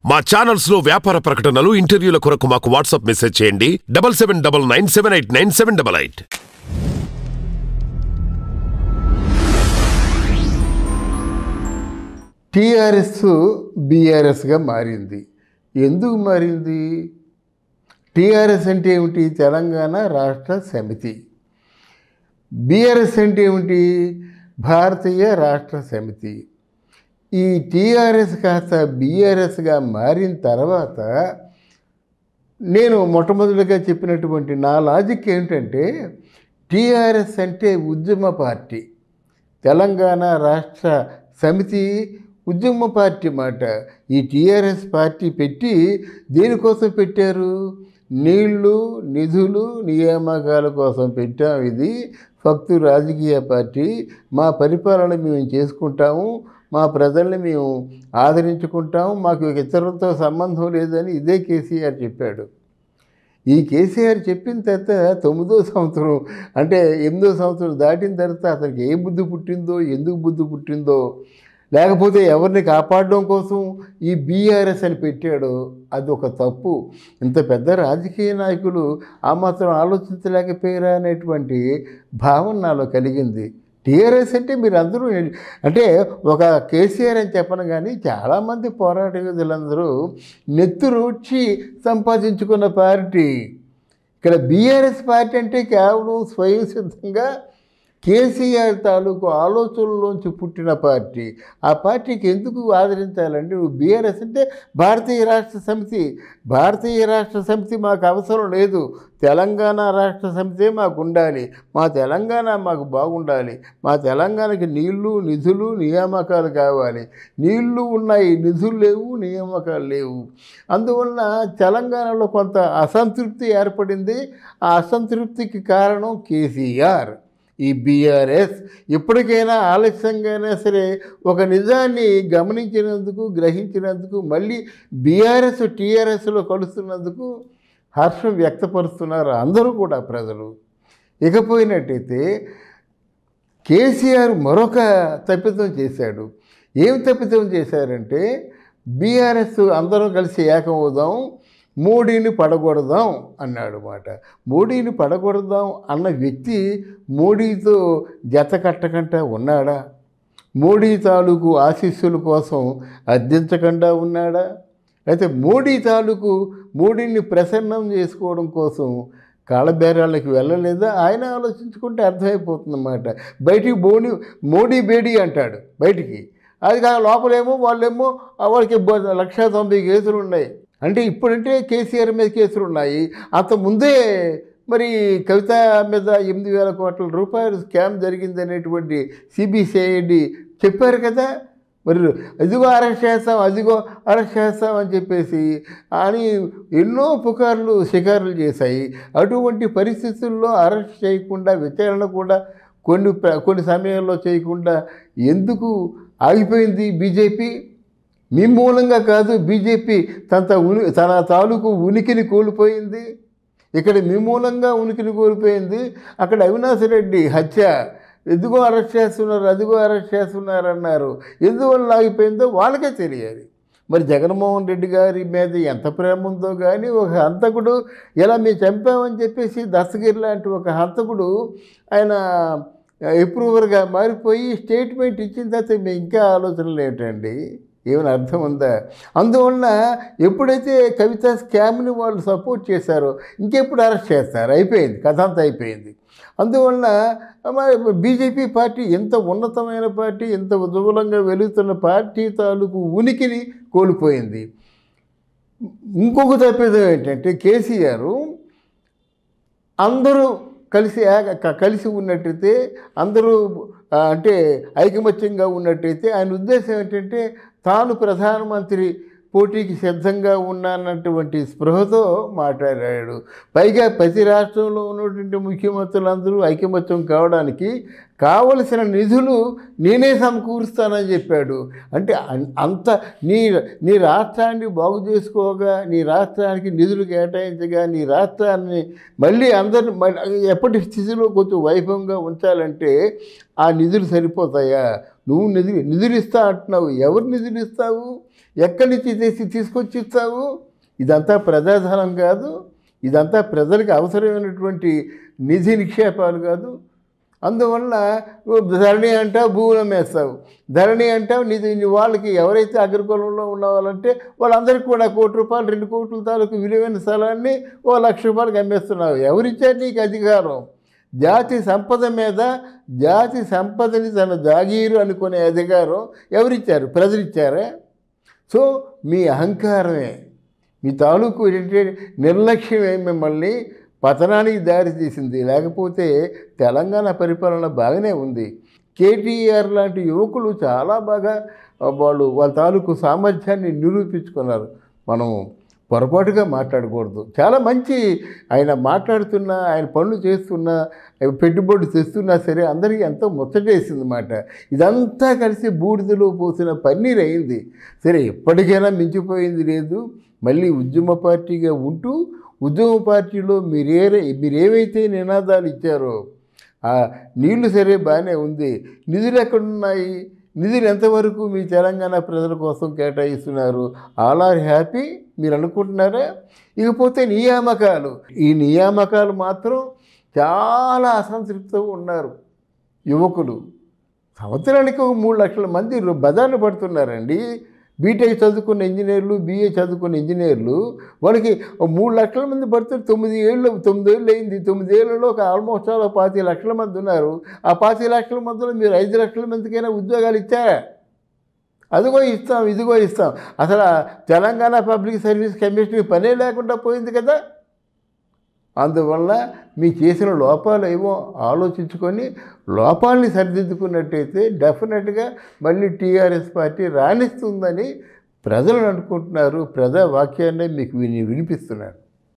మా ఛానల్స్ లో వ్యాపార ప్రకటనలు ఇంటర్వ్యూల కొరకు మాకు వాట్సాప్ మెసేజ్ చేయండి 779997897888. టీఆర్ఎస్ బీఆర్ఎస్గా మారింది. ఎందుకు మారింది? టీఆర్ఎస్ అంటే ఏమిటి? తెలంగాణ రాష్ట్ర సమితి. బీఆర్ఎస్ అంటే ఏమిటి? భారతీయ రాష్ట్ర సమితి. ఈ టీఆర్ఎస్ కాస్త బీఆర్ఎస్గా మారిన తర్వాత నేను మొట్టమొదటిగా చెప్పినటువంటి నా లాజిక్ ఏంటంటే, టీఆర్ఎస్ అంటే ఉద్యమ పార్టీ, తెలంగాణ రాష్ట్ర సమితి ఉద్యమ పార్టీ మాట. ఈ టీఆర్ఎస్ పార్టీ పెట్టి దేనికోసం పెట్టారు? నీళ్లు, నిధులు, నియామకాల కోసం పెట్టాం. ఇది ఫక్తు రాజకీయ పార్టీ. మా పరిపాలన మేము చేసుకుంటాము, మా ప్రజల్ని మేము ఆదరించుకుంటాము, మాకు ఇతరులతో సంబంధం లేదని ఇదే కేసీఆర్ చెప్పాడు. ఈ కేసీఆర్ చెప్పిన తర్వాత 9వ సంవత్సరం అంటే 8వ సంవత్సరం దాటిన తర్వాత అతనికి ఏ బుద్ధి పుట్టిందో, ఎందుకు బుద్ధి పుట్టిందో, లేకపోతే ఎవరిని కాపాడడం కోసం ఈ బీఆర్ఎస్ అని పెట్టాడో అది ఒక తప్పు. ఇంత పెద్ద రాజకీయ నాయకులు ఆ మాత్రం ఆలోచించలేకపోయారా అనేటువంటి భావన నాలో కలిగింది. టీఆర్ఎస్ అంటే మీరు అందరూ అంటే ఒక కేసీఆర్ అని చెప్పను కానీ చాలామంది పోరాట యోధులందరూ నెత్తురూడ్చి సంపాదించుకున్న పార్టీ. ఇక్కడ బీఆర్ఎస్ పార్టీ అంటే కేవలం స్వయం సిద్ధంగా కేసీఆర్ తాలూకు ఆలోచనలోంచి పుట్టిన పార్టీ. ఆ పార్టీకి ఎందుకు ఆదరించాలండి? బీఆర్ఎస్ అంటే భారతీయ రాష్ట్ర సమితి. భారతీయ రాష్ట్ర సమితి మాకు అవసరం లేదు, తెలంగాణ రాష్ట్ర సమితే మాకు ఉండాలి, మా తెలంగాణ మాకు బాగుండాలి, మా తెలంగాణకి నీళ్లు, నిధులు, నియామకాలు కావాలి. నీళ్లు ఉన్నాయి, నిధులు లేవు, నియామకాలు లేవు. అందువలన తెలంగాణలో కొంత అసంతృప్తి ఏర్పడింది. ఆ అసంతృప్తికి కారణం కేసీఆర్. ఈ బీఆర్ఎస్ ఇప్పటికైనా ఆలస్యంగానే సరే ఒక నిజాన్ని గమనించినందుకు, గ్రహించినందుకు, మళ్ళీ బీఆర్ఎస్ టీఆర్ఎస్లో కలుస్తున్నందుకు హర్షం వ్యక్తపరుస్తున్నారు అందరూ కూడా ప్రజలు. ఇకపోయినట్టయితే కేసీఆర్ మరొక తప్పిదం చేశాడు. ఏం తప్పిదం చేశారంటే, బీఆర్ఎస్ అందరం కలిసి ఏకమవుదాం, మోడీని పడగొడదాం అన్నాడు మాట. మోడీని పడగొడదాం అన్న వ్యక్తి మోడీతో జత కట్టకుండా ఉన్నాడా? మోడీ తాలూకు ఆశీస్సుల కోసం అర్థించకుండా ఉన్నాడా? అయితే మోడీ తాలూకు మోడీని ప్రసన్నం చేసుకోవడం కోసం కాళ్ళబేరాళ్ళకి వెళ్ళలేదా? ఆయన ఆలోచించుకుంటే అర్థమైపోతుందన్నమాట. బయటికి మోడీ బేడీ అంటాడు బయటికి, అది కాక లోపలేమో వాళ్ళేమో వాళ్ళకి 190 కేసులు ఉన్నాయి. అంటే ఇప్పుడంటే కేసీఆర్ మీద కేసులు ఉన్నాయి. అంతకుముందే మరి కవిత మీద 8,000 కోట్ల రూపాయలు స్కామ్ జరిగిందనేటువంటి సిబిసిఐడి చెప్పారు కదా. మరి అదిగో అరెస్ట్ చేస్తాం, అదిగో అరెస్ట్ చేస్తాం అని చెప్పేసి అని ఎన్నో పుకార్లు షికారులు చేశాయి. అటువంటి పరిస్థితుల్లో అరెస్ట్ చేయకుండా, విచారణ కూడా కొన్ని సమయాల్లో చేయకుండా ఎందుకు ఆగిపోయింది బీజేపీ? మీ మూలంగా కాదు, బీజేపీ తన తాలూకు ఉనికిని కోల్పోయింది. ఇక్కడ మీ మూలంగా ఉనికిని కోల్పోయింది. అక్కడ అవినాష్ రెడ్డి హత్య, ఎందుకో అరెస్ట్ చేస్తున్నారు, అదిగో అరెస్ట్ చేస్తున్నారు అన్నారు. ఎందువల్ల ఆగిపోయిందో వాళ్ళకే తెలియాలి. మరి జగన్మోహన్ రెడ్డి గారి మీద ఎంత ప్రేమ ఉందో కానీ, ఒక హంతకుడు ఎలా మేము చంపామని చెప్పేసి దస్తగిరి లాంటి ఒక హంతకుడు ఆయన అప్రూవర్గా మారిపోయి స్టేట్మెంట్ ఇచ్చిన తర్వాత మేము ఇంకా ఆలోచనలు ఏంటండి? ఏమైనా అర్థం ఉందా? అందువలన ఎప్పుడైతే కవిత స్కామ్ని వాళ్ళు సపోర్ట్ చేశారో ఇంకెప్పుడు అరెస్ట్ చేస్తారు? అయిపోయింది, కథ అంతా అయిపోయింది. అందువలన బీజేపీ పార్టీ ఎంత ఉన్నతమైన పార్టీ, ఎంత ఉజ్వలంగా వెలుగుతున్న పార్టీ తాలూకు ఉనికిని కోల్పోయింది. ఇంకొక తప్పిదం ఏంటంటే, కేసీఆర్ అందరూ కలిసి ఉన్నట్టయితే, అందరూ అంటే ఐకమత్యంగా ఉన్నట్టయితే, ఆయన ఉద్దేశం ఏంటంటే తాను ప్రధానమంత్రి పోటీకి సిద్ధంగా ఉన్నానన్నటువంటి స్పృహతో మాట్లాడాడు. పైగా ప్రతి రాష్ట్రంలో ఉన్నటువంటి ముఖ్యమంత్రులందరూ ఐకమత్యం కావడానికి కావలసిన నిధులు నేనే సమకూరుస్తానని చెప్పాడు. అంటే అంత నీ రాష్ట్రాన్ని బాగు చేసుకోగా, నీ రాష్ట్రానికి నిధులు కేటాయించగా, నీ రాష్ట్రాన్ని మళ్ళీ ఎప్పటి స్థితిలో కొంచెం వైభవంగా ఉంచాలంటే ఆ నిధులు సరిపోతాయా? నువ్వు నిధులు ఇస్తా అంటున్నావు, ఎవరు నిధులు ఇస్తావు? ఎక్కడి నుంచి తీసుకొచ్చి ఇస్తావు? ఇదంతా ప్రజాధనం కాదు, ఇదంతా ప్రజలకు అవసరమైనటువంటి నిధి నిక్షేపాలు కాదు. అందువల్ల ధరణి అంటావు, భూములు అమ్మేస్తావు. ధరణి అంటావు, వాళ్ళకి ఎవరైతే అగ్రకులంలో ఉన్న వాళ్ళంటే వాళ్ళందరికీ కూడా ₹1 కోటి 2 కోట్ల తాలూకు విలువైన స్థలాన్ని ₹1,00,000 అమ్మేస్తున్నావు. ఎవరిచ్చారు నీకు అధికారం? జాతి సంపద మీద, జాతి సంపదని తన జాగీరు అనుకునే అధికారం ఎవరిచ్చారు? ప్రజలిచ్చారా? సో మీ అహంకారమే, మీ తాలూకు నిర్లక్ష్యమే మిమ్మల్ని పతనానికి దారి తీసింది. లేకపోతే తెలంగాణ పరిపాలన బాగానే ఉంది. కేటీఆర్ లాంటి యువకులు చాలా బాగా వాళ్ళ తాలూకు సామర్థ్యాన్ని నిరూపించుకున్నారు. మనం పొరపాటుగా మాట్లాడకూడదు. చాలా మంచి ఆయన మాట్లాడుతున్నా, ఆయన పనులు చేస్తున్నా, పెట్టుబడి తెస్తున్నా సరే అందరికీ ఎంతో ముచ్చటేసింది మాట. ఇదంతా కలిసి బూడిదలో పోసిన పన్నీర్ అయింది. సరే, ఎప్పటికైనా మించిపోయింది లేదు. మళ్ళీ ఉద్యమ పార్టీగా ఉంటూ, ఉద్యమ పార్టీలో మీరేవైతే నినాదాలు ఇచ్చారో ఆ నీళ్లు సరే బాగానే ఉంది. నిధులు ఎక్కడున్నాయి? నిధులు ఎంతవరకు మీ తెలంగాణ ప్రజల కోసం కేటాయిస్తున్నారు? ఆల్ ఆర్ హ్యాపీ మీరు అనుకుంటున్నారా? ఇకపోతే నియామకాలు, ఈ నియామకాలు మాత్రం చాలా అసంతృప్తితో ఉన్నారు యువకులు. సంవత్సరానికి 3 లక్షల మంది బజార్లు పడుతున్నారండి. బీటెక్ చదువుకున్న ఇంజనీర్లు, BA చదువుకున్న ఇంజనీర్లు, వాళ్ళకి 3 లక్షల మంది పడుతున్నారు. 9 ఏళ్ళు అయింది. 9 ఏళ్లలో ఆల్మోస్ట్ 25 లక్షల మంది ఉన్నారు. ఆ 25 లక్షల మందిలో మీరు 5 లక్షల మందికైనా ఉద్యోగాలు ఇచ్చారా? అదిగో ఇస్తాం, ఇదిగో ఇస్తాం. అసలు తెలంగాణ పబ్లిక్ సర్వీస్ కమిషన్కి పనే లేకుండా పోయింది కదా. అందువల్ల మీ చేసిన లోపాలు ఏమో ఆలోచించుకొని లోపాలని సరిదిద్దుకున్నట్టయితే డెఫినెట్గా మళ్ళీ టీఆర్ఎస్ పార్టీ రాణిస్తుందని ప్రజలు అనుకుంటున్నారు. ప్రజా వాక్యాన్ని మీకు వినిపిస్తున్నారు.